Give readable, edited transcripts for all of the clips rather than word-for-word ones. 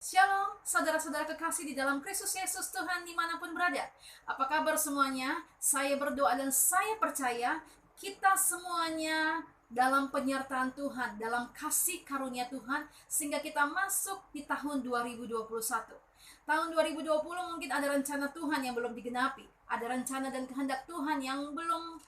Shalom, saudara-saudara kekasih di dalam Kristus Yesus Tuhan dimanapun berada. Apa kabar semuanya? Saya berdoa dan saya percaya kita semuanya dalam penyertaan Tuhan, dalam kasih karunia Tuhan, sehingga kita masuk di tahun 2021. Tahun 2020 mungkin ada rencana Tuhan yang belum digenapi, ada rencana dan kehendak Tuhan yang belum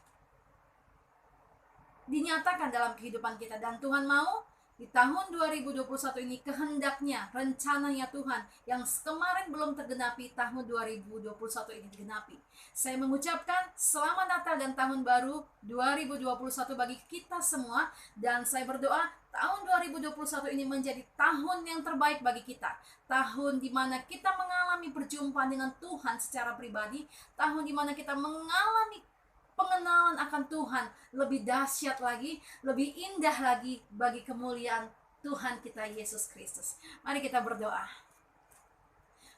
dinyatakan dalam kehidupan kita, dan Tuhan mau di tahun 2021 ini kehendaknya, rencananya Tuhan yang kemarin belum tergenapi, tahun 2021 ini digenapi. Saya mengucapkan selamat Natal dan tahun baru 2021 bagi kita semua, dan saya berdoa tahun 2021 ini menjadi tahun yang terbaik bagi kita. Tahun di mana kita mengalami perjumpaan dengan Tuhan secara pribadi, tahun di mana kita mengalami pengenalan akan Tuhan lebih dahsyat lagi, lebih indah lagi bagi kemuliaan Tuhan kita Yesus Kristus. Mari kita berdoa.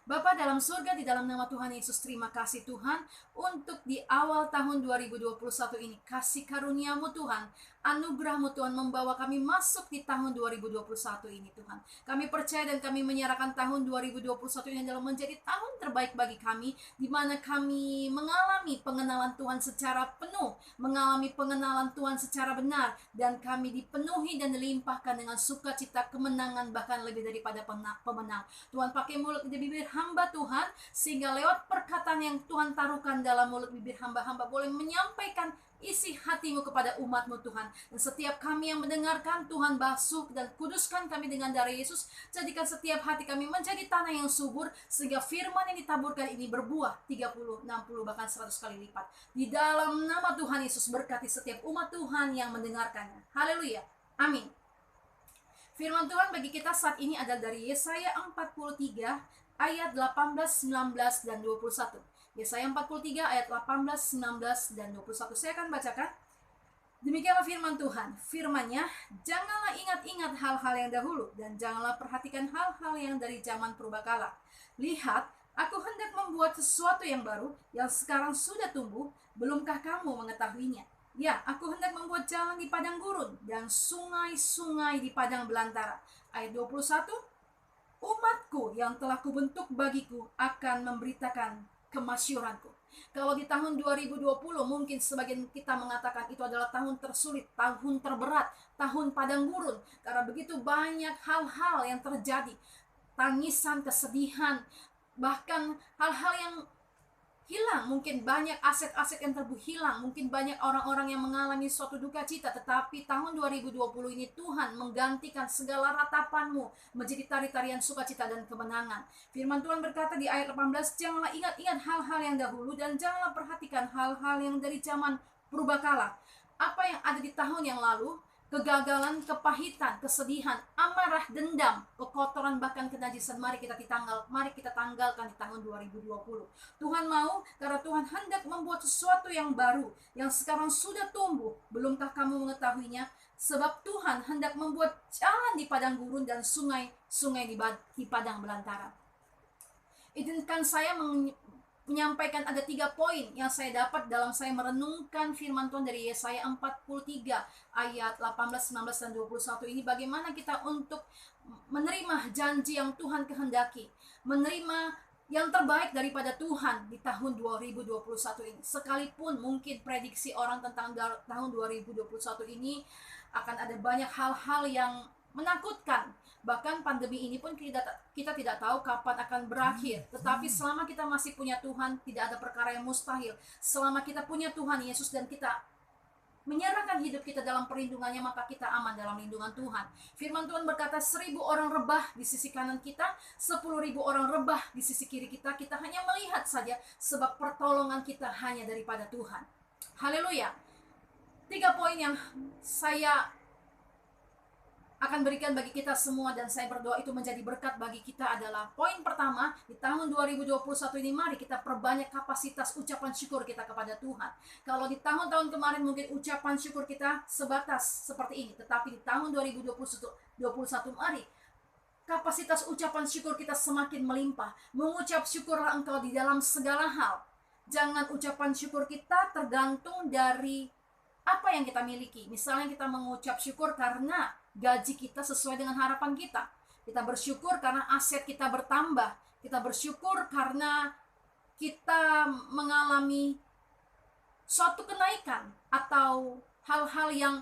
Bapa dalam surga, di dalam nama Tuhan Yesus, terima kasih Tuhan untuk di awal tahun 2021 ini. Kasih karuniamu Tuhan, anugerahmu Tuhan membawa kami masuk di tahun 2021 ini Tuhan. Kami percaya dan kami menyerahkan tahun 2021 ini adalah menjadi tahun terbaik bagi kami, di mana kami mengalami pengenalan Tuhan secara penuh, mengalami pengenalan Tuhan secara benar, dan kami dipenuhi dan dilimpahkan dengan sukacita kemenangan, bahkan lebih daripada pemenang. Tuhan pakai mulut dan bibir hamba Tuhan, sehingga lewat perkataan yang Tuhan taruhkan dalam mulut bibir hamba-hamba boleh menyampaikan isi hatimu kepada umatmu Tuhan. Dan setiap kami yang mendengarkan, Tuhan basuh dan kuduskan kami dengan darah Yesus. Jadikan setiap hati kami menjadi tanah yang subur, sehingga firman yang ditaburkan ini berbuah 30, 60, bahkan 100 kali lipat. Di dalam nama Tuhan Yesus, berkati setiap umat Tuhan yang mendengarkannya. Haleluya, amin. Firman Tuhan bagi kita saat ini adalah dari Yesaya 43 ayat 18, 19, dan 21. Yesaya 43 ayat 18, 19, dan 21. Saya akan bacakan. Demikianlah firman Tuhan. Firman-Nya, janganlah ingat-ingat hal-hal yang dahulu, dan janganlah perhatikan hal-hal yang dari zaman purbakala. Lihat, aku hendak membuat sesuatu yang baru, yang sekarang sudah tumbuh, belumkah kamu mengetahuinya? Ya, aku hendak membuat jalan di padang gurun, dan sungai-sungai di padang belantara. Ayat 21, umatku yang telah kubentuk bagiku akan memberitakan kemasyuranku. Kalau di tahun 2020 mungkin sebagian kita mengatakan itu adalah tahun tersulit, tahun terberat, tahun padang gurun, karena begitu banyak hal-hal yang terjadi, tangisan, kesedihan, bahkan hal-hal yang hilang, mungkin banyak aset-aset yang hilang, mungkin banyak orang-orang yang mengalami suatu duka cita. Tetapi tahun 2020 ini Tuhan menggantikan segala ratapanmu menjadi tari-tarian sukacita dan kemenangan. Firman Tuhan berkata di ayat 18, janganlah ingat-ingat hal-hal yang dahulu, dan janganlah perhatikan hal-hal yang dari zaman purbakala. Apa yang ada di tahun yang lalu, kegagalan, kepahitan, kesedihan, amarah, dendam, kekotoran, bahkan kenajisan, mari kita tanggalkan di tahun 2020. Tuhan mau, karena Tuhan hendak membuat sesuatu yang baru, yang sekarang sudah tumbuh, belumkah kamu mengetahuinya? Sebab Tuhan hendak membuat jalan di padang gurun dan sungai-sungai di padang belantara. Izinkan saya menyampaikan ada 3 poin yang saya dapat dalam saya merenungkan firman Tuhan dari Yesaya 43 ayat 18, 19, dan 21 ini. Bagaimana kita untuk menerima janji yang Tuhan kehendaki, menerima yang terbaik daripada Tuhan di tahun 2021 ini. Sekalipun mungkin prediksi orang tentang tahun 2021 ini akan ada banyak hal-hal yang menakutkan. Bahkan pandemi ini pun kita tidak tahu kapan akan berakhir. Tetapi selama kita masih punya Tuhan, tidak ada perkara yang mustahil. Selama kita punya Tuhan Yesus dan kita menyerahkan hidup kita dalam perlindungannya, maka kita aman dalam lindungan Tuhan. Firman Tuhan berkata, 1000 orang rebah di sisi kanan kita, 10.000 orang rebah di sisi kiri kita. Kita hanya melihat saja, sebab pertolongan kita hanya daripada Tuhan. Haleluya. 3 poin yang saya akan berikan bagi kita semua, dan saya berdoa itu menjadi berkat bagi kita adalah, poin pertama, di tahun 2021 ini mari kita perbanyak kapasitas ucapan syukur kita kepada Tuhan. Kalau di tahun-tahun kemarin mungkin ucapan syukur kita sebatas seperti ini, tetapi di tahun 2021 mari kapasitas ucapan syukur kita semakin melimpah. Mengucap syukurlah engkau di dalam segala hal. Jangan ucapan syukur kita tergantung dari apa yang kita miliki. Misalnya kita mengucap syukur karena gaji kita sesuai dengan harapan kita. Kita bersyukur karena aset kita bertambah. Kita bersyukur karena kita mengalami suatu kenaikan atau hal-hal yang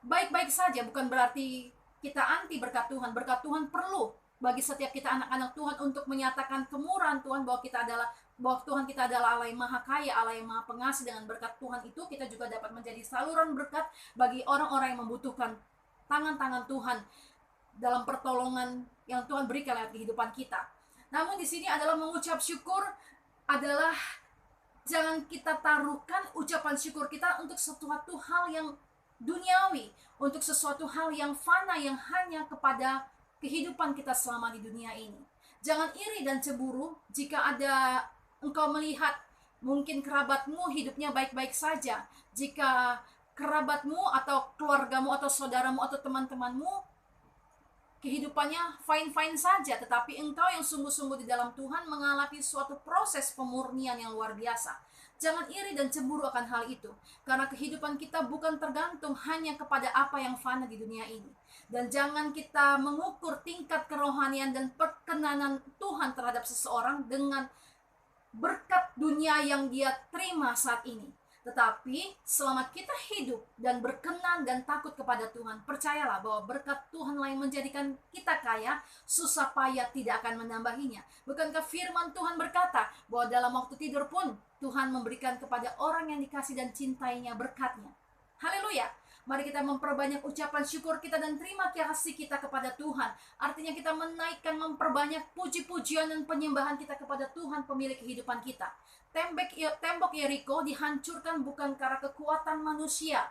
baik-baik saja. Bukan berarti kita anti berkat Tuhan. Berkat Tuhan perlu bagi setiap kita anak-anak Tuhan untuk menyatakan kemurahan Tuhan, bahwa Tuhan kita adalah Allah yang maha kaya, Allah yang maha pengasih. Dengan berkat Tuhan itu kita juga dapat menjadi saluran berkat bagi orang-orang yang membutuhkan tangan-tangan Tuhan dalam pertolongan yang Tuhan berikan lewat kehidupan kita. Namun di sini adalah mengucap syukur adalah jangan kita taruhkan ucapan syukur kita untuk sesuatu hal yang duniawi, untuk sesuatu hal yang fana yang hanya kepada kehidupan kita selama di dunia ini. Jangan iri dan cemburu jika ada engkau melihat mungkin kerabatmu hidupnya baik-baik saja. Jika kerabatmu atau keluargamu atau saudaramu atau teman-temanmu kehidupannya fine-fine saja, tetapi engkau yang sungguh-sungguh di dalam Tuhan mengalami suatu proses pemurnian yang luar biasa. Jangan iri dan cemburu akan hal itu, karena kehidupan kita bukan tergantung hanya kepada apa yang fana di dunia ini. Dan jangan kita mengukur tingkat kerohanian dan perkenanan Tuhan terhadap seseorang dengan berkat dunia yang dia terima saat ini. Tetapi selama kita hidup dan berkenan dan takut kepada Tuhan, percayalah bahwa berkat Tuhanlah yang menjadikan kita kaya, susah payah tidak akan menambahinya. Bukankah firman Tuhan berkata bahwa dalam waktu tidur pun Tuhan memberikan kepada orang yang dikasih dan cintainya berkatnya. Haleluya. Mari kita memperbanyak ucapan syukur kita dan terima kasih kita kepada Tuhan. Artinya kita menaikkan, memperbanyak puji-pujian dan penyembahan kita kepada Tuhan, pemilik kehidupan kita. Tembok Yeriko dihancurkan bukan karena kekuatan manusia,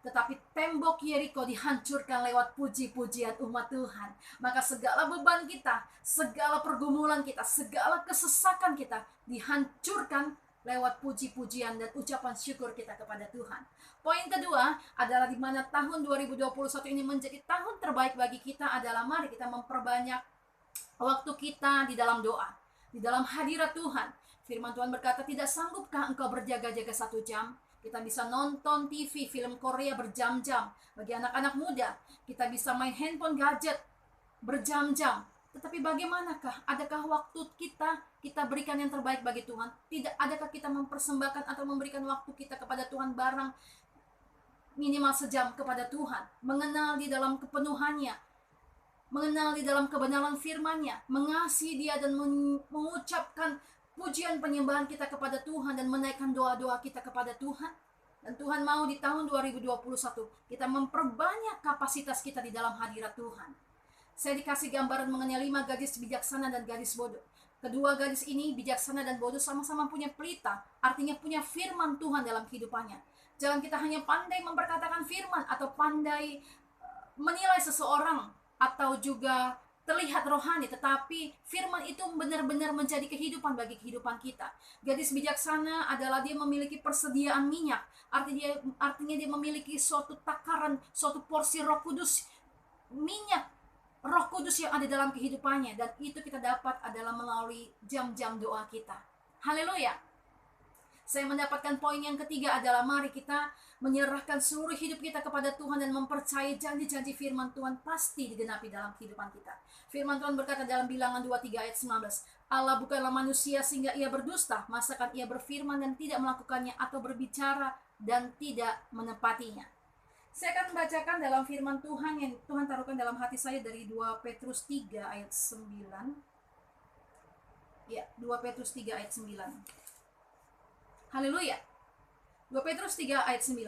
tetapi tembok Yeriko dihancurkan lewat puji-pujian umat Tuhan. Maka segala beban kita, segala pergumulan kita, segala kesesakan kita dihancurkan lewat puji-pujian dan ucapan syukur kita kepada Tuhan. Poin kedua adalah di mana tahun 2021 ini menjadi tahun terbaik bagi kita adalah mari kita memperbanyak waktu kita di dalam doa, di dalam hadirat Tuhan. Firman Tuhan berkata, tidak sanggupkah engkau berjaga-jaga 1 jam? Kita bisa nonton TV, film Korea berjam-jam. Bagi anak-anak muda, kita bisa main handphone gadget berjam-jam. Tetapi bagaimanakah? Adakah waktu kita berikan yang terbaik bagi Tuhan? Tidak, adakah kita mempersembahkan atau memberikan waktu kita kepada Tuhan barang minimal sejam kepada Tuhan? Mengenal di dalam kepenuhannya, mengenal di dalam kebenaran firman-Nya, mengasihi Dia dan mengucapkan pujian penyembahan kita kepada Tuhan dan menaikkan doa-doa kita kepada Tuhan. Dan Tuhan mau di tahun 2021 kita memperbanyak kapasitas kita di dalam hadirat Tuhan. Saya dikasih gambaran mengenai 5 gadis bijaksana dan gadis bodoh. Kedua gadis ini, bijaksana dan bodoh, sama-sama punya pelita, artinya punya firman Tuhan dalam kehidupannya. Jangan kita hanya pandai memperkatakan firman atau pandai menilai seseorang atau juga terlihat rohani, tetapi firman itu benar-benar menjadi kehidupan bagi kehidupan kita. Gadis bijaksana adalah dia memiliki persediaan minyak, artinya dia memiliki suatu takaran, suatu porsi Roh Kudus, minyak Roh Kudus yang ada dalam kehidupannya, dan itu kita dapat adalah melalui jam-jam doa kita. Haleluya. Saya mendapatkan poin yang ketiga adalah mari kita menyerahkan seluruh hidup kita kepada Tuhan dan mempercayai janji-janji firman Tuhan pasti digenapi dalam kehidupan kita. Firman Tuhan berkata dalam Bilangan 23 ayat 19, Allah bukanlah manusia sehingga ia berdusta, masakan ia berfirman dan tidak melakukannya, atau berbicara dan tidak menepatinya. Saya akan membacakan dalam firman Tuhan yang Tuhan taruhkan dalam hati saya dari 2 Petrus 3 ayat 9. Ya, 2 Petrus 3 ayat 9. Haleluya. 2 Petrus 3 ayat 9.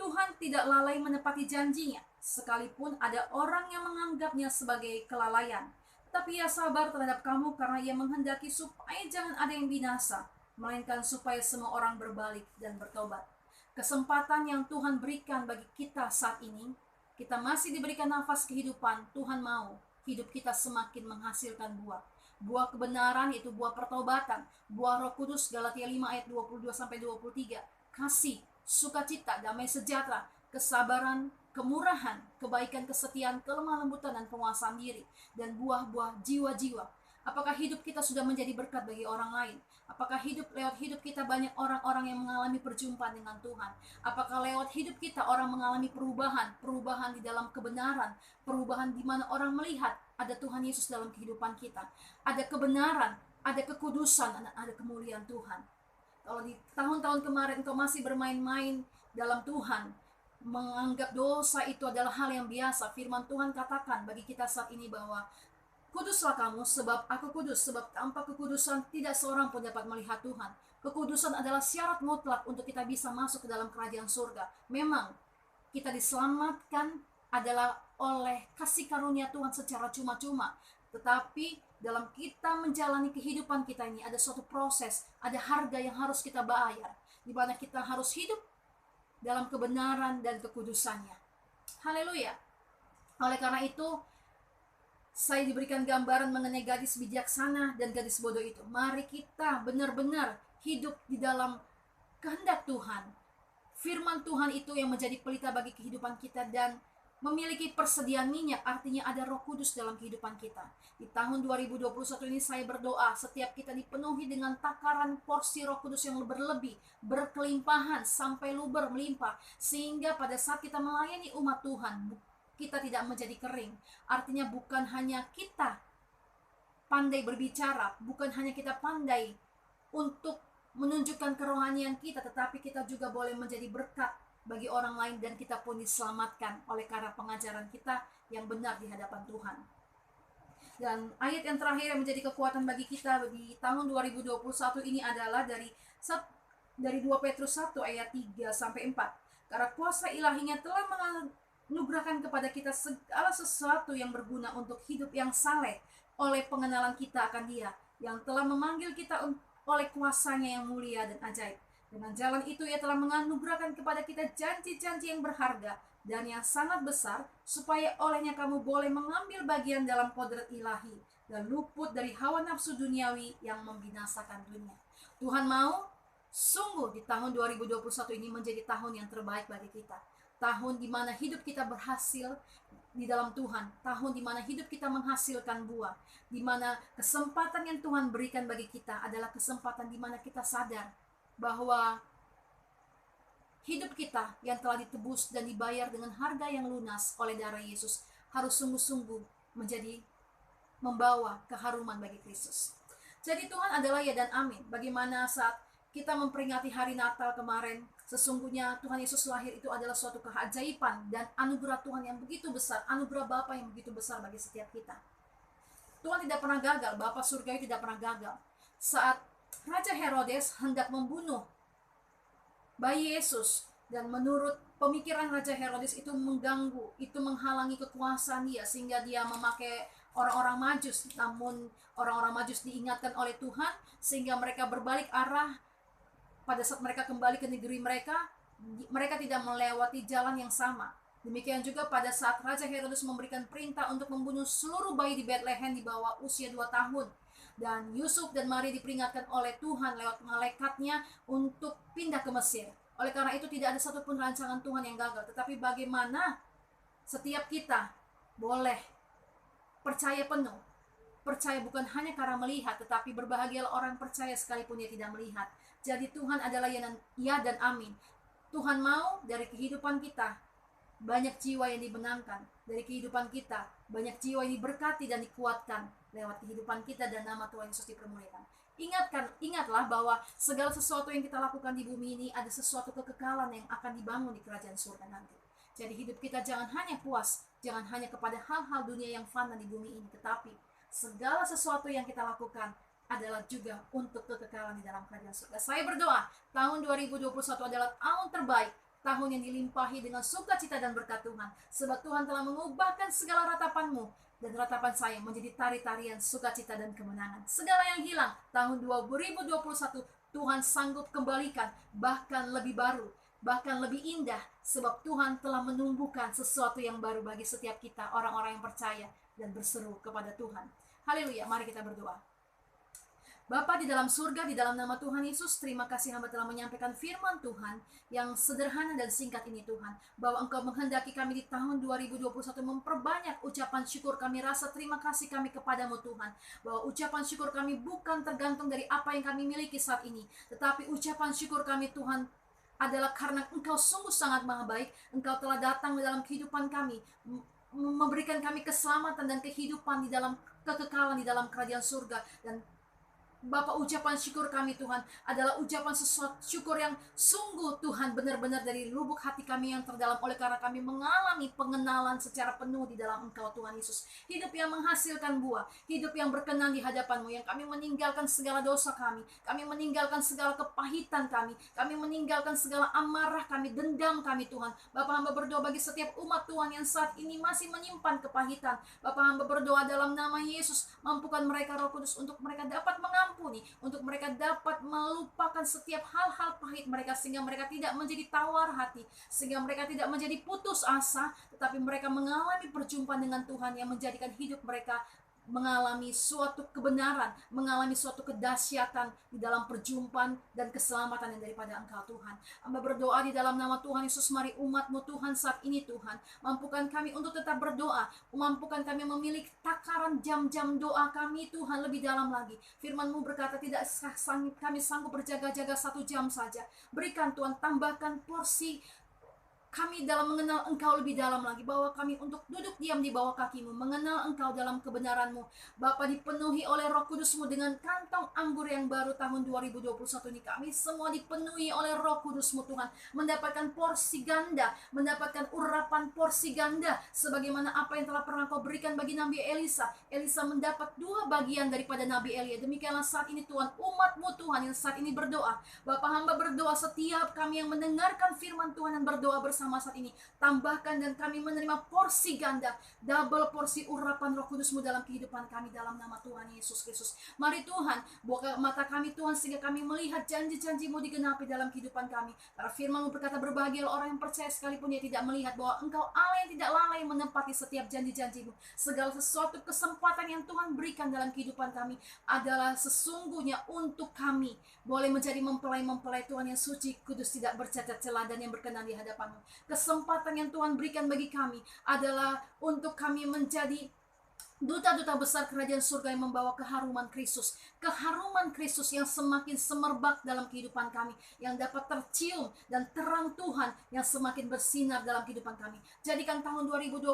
Tuhan tidak lalai menepati janjinya, sekalipun ada orang yang menganggapnya sebagai kelalaian. Tapi ia sabar terhadap kamu karena ia menghendaki supaya jangan ada yang binasa, melainkan supaya semua orang berbalik dan bertobat. Kesempatan yang Tuhan berikan bagi kita saat ini, kita masih diberikan nafas kehidupan. Tuhan mau hidup kita semakin menghasilkan buah. Buah kebenaran, yaitu buah pertobatan, buah Roh Kudus, Galatia 5 ayat 22-23, kasih, sukacita, damai sejahtera, kesabaran, kemurahan, kebaikan, kesetiaan, kelemah lembutan, dan penguasaan diri, dan buah-buah jiwa-jiwa. Apakah hidup kita sudah menjadi berkat bagi orang lain? Apakah lewat hidup kita banyak orang-orang yang mengalami perjumpaan dengan Tuhan? Apakah lewat hidup kita orang mengalami perubahan di dalam kebenaran, perubahan di mana orang melihat ada Tuhan Yesus dalam kehidupan kita, ada kebenaran, ada kekudusan, dan ada kemuliaan Tuhan. Kalau di tahun-tahun kemarin engkau masih bermain-main dalam Tuhan, menganggap dosa itu adalah hal yang biasa, firman Tuhan katakan bagi kita saat ini bahwa kuduslah kamu sebab aku kudus, sebab tanpa kekudusan tidak seorang pun dapat melihat Tuhan. Kekudusan adalah syarat mutlak untuk kita bisa masuk ke dalam kerajaan surga. Memang kita diselamatkan adalah oleh kasih karunia Tuhan secara cuma-cuma, tetapi dalam kita menjalani kehidupan kita ini ada suatu proses, ada harga yang harus kita bayar, di mana kita harus hidup dalam kebenaran dan kekudusannya. Haleluya. Oleh karena itu, saya diberikan gambaran mengenai gadis bijaksana dan gadis bodoh itu. Mari kita benar-benar hidup di dalam kehendak Tuhan. Firman Tuhan itu yang menjadi pelita bagi kehidupan kita dan memiliki persediaan minyak, artinya ada Roh Kudus dalam kehidupan kita. Di tahun 2021 ini saya berdoa setiap kita dipenuhi dengan takaran porsi Roh Kudus yang berlebih, berkelimpahan sampai luber melimpah, sehingga pada saat kita melayani umat Tuhan, kita tidak menjadi kering. Artinya bukan hanya kita pandai berbicara, bukan hanya kita pandai untuk menunjukkan kerohanian kita, tetapi kita juga boleh menjadi berkat bagi orang lain dan kita pun diselamatkan oleh karena pengajaran kita yang benar di hadapan Tuhan. Dan ayat yang terakhir yang menjadi kekuatan bagi kita di tahun 2021 ini adalah dari 2 Petrus 1 ayat 3 sampai 4. Karena kuasa ilahinya telah menganugerahkan kepada kita segala sesuatu yang berguna untuk hidup yang saleh oleh pengenalan kita akan Dia yang telah memanggil kita oleh kuasanya yang mulia dan ajaib. Dengan jalan itu Ia telah menganugerahkan kepada kita janji-janji yang berharga dan yang sangat besar, supaya olehnya kamu boleh mengambil bagian dalam kodrat ilahi dan luput dari hawa nafsu duniawi yang membinasakan dunia. Tuhan mau sungguh di tahun 2021 ini menjadi tahun yang terbaik bagi kita. Tahun di mana hidup kita berhasil di dalam Tuhan, tahun di mana hidup kita menghasilkan buah, di mana kesempatan yang Tuhan berikan bagi kita adalah kesempatan di mana kita sadar bahwa hidup kita yang telah ditebus dan dibayar dengan harga yang lunas oleh darah Yesus harus sungguh-sungguh menjadi membawa keharuman bagi Kristus. Jadi Tuhan adalah ya dan amin. Bagaimana saat kita memperingati hari Natal kemarin, sesungguhnya Tuhan Yesus lahir itu adalah suatu keajaiban dan anugerah Tuhan yang begitu besar, anugerah Bapa yang begitu besar bagi setiap kita. Tuhan tidak pernah gagal, Bapa surgawi tidak pernah gagal. Saat Raja Herodes hendak membunuh bayi Yesus, dan menurut pemikiran Raja Herodes itu mengganggu, itu menghalangi kekuasaan dia, sehingga dia memakai orang-orang Majus. Namun orang-orang Majus diingatkan oleh Tuhan sehingga mereka berbalik arah. Pada saat mereka kembali ke negeri mereka tidak melewati jalan yang sama. Demikian juga pada saat Raja Herodes memberikan perintah untuk membunuh seluruh bayi di Bethlehem di bawah usia 2 tahun. Dan Yusuf dan Maria diperingatkan oleh Tuhan lewat malaikatnya untuk pindah ke Mesir. Oleh karena itu tidak ada satupun rancangan Tuhan yang gagal. Tetapi bagaimana setiap kita boleh percaya penuh. Percaya bukan hanya karena melihat, tetapi berbahagialah orang percaya sekalipun dia tidak melihat. Jadi Tuhan adalah ya dan amin. Tuhan mau dari kehidupan kita banyak jiwa yang dibenangkan, dari kehidupan kita banyak jiwa yang diberkati dan dikuatkan lewat kehidupan kita, dan nama Tuhan Yesus dipermuliakan. Ingatlah bahwa segala sesuatu yang kita lakukan di bumi ini ada sesuatu kekekalan yang akan dibangun di kerajaan surga nanti. Jadi hidup kita jangan hanya puas, jangan hanya kepada hal-hal dunia yang fana di bumi ini, tetapi segala sesuatu yang kita lakukan adalah juga untuk kekekalan di dalam kerajaan surga. Saya berdoa tahun 2021 adalah tahun terbaik, tahun yang dilimpahi dengan sukacita dan berkat Tuhan, sebab Tuhan telah mengubahkan segala ratapanmu dan ratapan saya menjadi tari-tarian sukacita dan kemenangan. Segala yang hilang tahun 2021 Tuhan sanggup kembalikan, bahkan lebih baru, bahkan lebih indah, sebab Tuhan telah menumbuhkan sesuatu yang baru bagi setiap kita, orang-orang yang percaya dan berseru kepada Tuhan. Haleluya, mari kita berdoa. Bapa di dalam surga, di dalam nama Tuhan Yesus, terima kasih hamba telah menyampaikan firman Tuhan yang sederhana dan singkat ini Tuhan. Bahwa Engkau menghendaki kami di tahun 2021 memperbanyak ucapan syukur kami, rasa terima kasih kami kepadamu Tuhan. Bahwa ucapan syukur kami bukan tergantung dari apa yang kami miliki saat ini. Tetapi ucapan syukur kami Tuhan adalah karena Engkau sungguh sangat maha baik. Engkau telah datang di dalam kehidupan kami, memberikan kami keselamatan dan kehidupan di dalam kekekalan di dalam kerajaan surga. Dan Bapak, ucapan syukur kami Tuhan adalah ucapan sesuatu syukur yang sungguh Tuhan benar-benar dari lubuk hati kami yang terdalam, oleh karena kami mengalami pengenalan secara penuh di dalam Engkau Tuhan Yesus. Hidup yang menghasilkan buah, hidup yang berkenan di hadapan-Mu, yang kami meninggalkan segala dosa kami meninggalkan segala kepahitan kami meninggalkan segala amarah kami, dendam kami Tuhan. Bapak, hamba berdoa bagi setiap umat Tuhan yang saat ini masih menyimpan kepahitan. Bapak, hamba berdoa dalam nama Yesus, mampukan mereka Roh Kudus untuk mereka dapat mengampuni, untuk mereka dapat melupakan setiap hal-hal pahit mereka, sehingga mereka tidak menjadi tawar hati, sehingga mereka tidak menjadi putus asa, tetapi mereka mengalami perjumpaan dengan Tuhan yang menjadikan hidup mereka mengalami suatu kebenaran, mengalami suatu kedahsyatan di dalam perjumpaan dan keselamatan yang daripada Engkau Tuhan. Hamba berdoa di dalam nama Tuhan Yesus, mari umat-Mu Tuhan saat ini Tuhan, mampukan kami untuk tetap berdoa, mampukan kami memiliki takaran jam-jam doa kami Tuhan lebih dalam lagi. Firman-Mu berkata tidak kami sanggup berjaga-jaga 1 jam saja. Berikan Tuhan, tambahkan porsi kami dalam mengenal Engkau lebih dalam lagi, bahwa kami untuk duduk diam di bawah kaki-Mu, mengenal Engkau dalam kebenaran-Mu. Bapa, dipenuhi oleh Roh Kudus-Mu dengan kantong anggur yang baru tahun 2021 ini. Kami semua dipenuhi oleh Roh Kudus-Mu Tuhan, mendapatkan porsi ganda, mendapatkan urapan porsi ganda, sebagaimana apa yang telah pernah Kau berikan bagi Nabi Elisa. Elisa mendapat 2 bagian daripada Nabi Elia. Demikianlah saat ini Tuhan, umat-Mu Tuhan yang saat ini berdoa. Bapa, hamba berdoa setiap kami yang mendengarkan firman Tuhan dan berdoa bersama saat ini, tambahkan dan kami menerima porsi ganda, double porsi urapan Roh Kudus-Mu dalam kehidupan kami dalam nama Tuhan Yesus Kristus. Mari Tuhan, buka mata kami Tuhan, sehingga kami melihat janji-janji-Mu digenapi dalam kehidupan kami. Karena firman-Mu berkata, berbahagialah orang yang percaya sekalipun dia tidak melihat, bahwa Engkau Allah yang tidak lalai menepati setiap janji-janji-Mu. Segala sesuatu kesempatan yang Tuhan berikan dalam kehidupan kami adalah sesungguhnya untuk kami boleh menjadi mempelai-mempelai Tuhan yang suci, kudus, tidak bercacat celah, dan yang berkenan di hadapan-Mu. Kesempatan yang Tuhan berikan bagi kami adalah untuk kami menjadi duta-duta besar kerajaan surga yang membawa keharuman Kristus. Keharuman Kristus yang semakin semerbak dalam kehidupan kami, yang dapat tercium, dan terang Tuhan yang semakin bersinar dalam kehidupan kami. Jadikan tahun 2021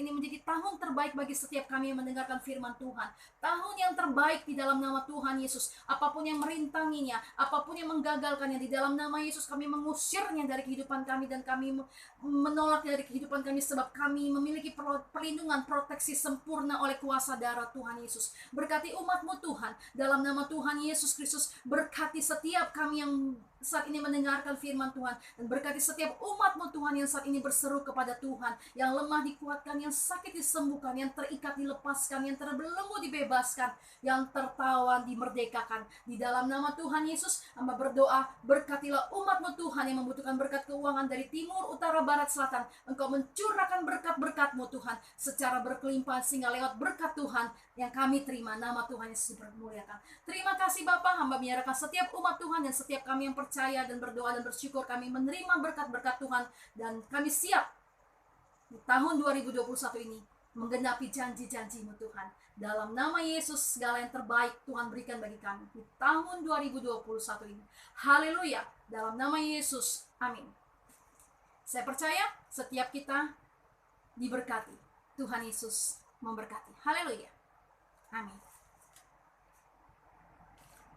ini menjadi tahun terbaik bagi setiap kami yang mendengarkan firman Tuhan. Tahun yang terbaik di dalam nama Tuhan Yesus. Apapun yang merintanginya, apapun yang menggagalkannya, di dalam nama Yesus kami mengusirnya dari kehidupan kami, dan kami menolak dari kehidupan kami, sebab kami memiliki perlindungan, proteksi sempurna oleh kuasa darah Tuhan Yesus. Berkati umat-Mu Tuhan dalam nama Tuhan Yesus Kristus. Berkati setiap kami yang saat ini mendengarkan firman Tuhan, dan berkati setiap umat-Mu Tuhan yang saat ini berseru kepada Tuhan, yang lemah dikuatkan, yang sakit disembuhkan, yang terikat dilepaskan, yang terbelenggu dibebaskan, yang tertawan dimerdekakan. Di dalam nama Tuhan Yesus, hamba berdoa, berkatilah umat-Mu Tuhan yang membutuhkan berkat keuangan dari timur, utara, barat, selatan. Engkau mencurahkan berkat-berkat-Mu Tuhan secara berkelimpahan, sehingga lewat berkat Tuhan yang kami terima, nama Tuhan Yesus dipermuliakan. Terima kasih Bapa, hamba menyerahkan setiap umat Tuhan dan setiap kami yang percaya dan berdoa dan bersyukur, kami menerima berkat-berkat Tuhan, dan kami siap di tahun 2021 ini menggenapi janji-janji-Mu Tuhan. Dalam nama Yesus, segala yang terbaik Tuhan berikan bagi kami di tahun 2021 ini. Haleluya. Dalam nama Yesus, amin. Saya percaya setiap kita diberkati. Tuhan Yesus memberkati. Haleluya. Amin.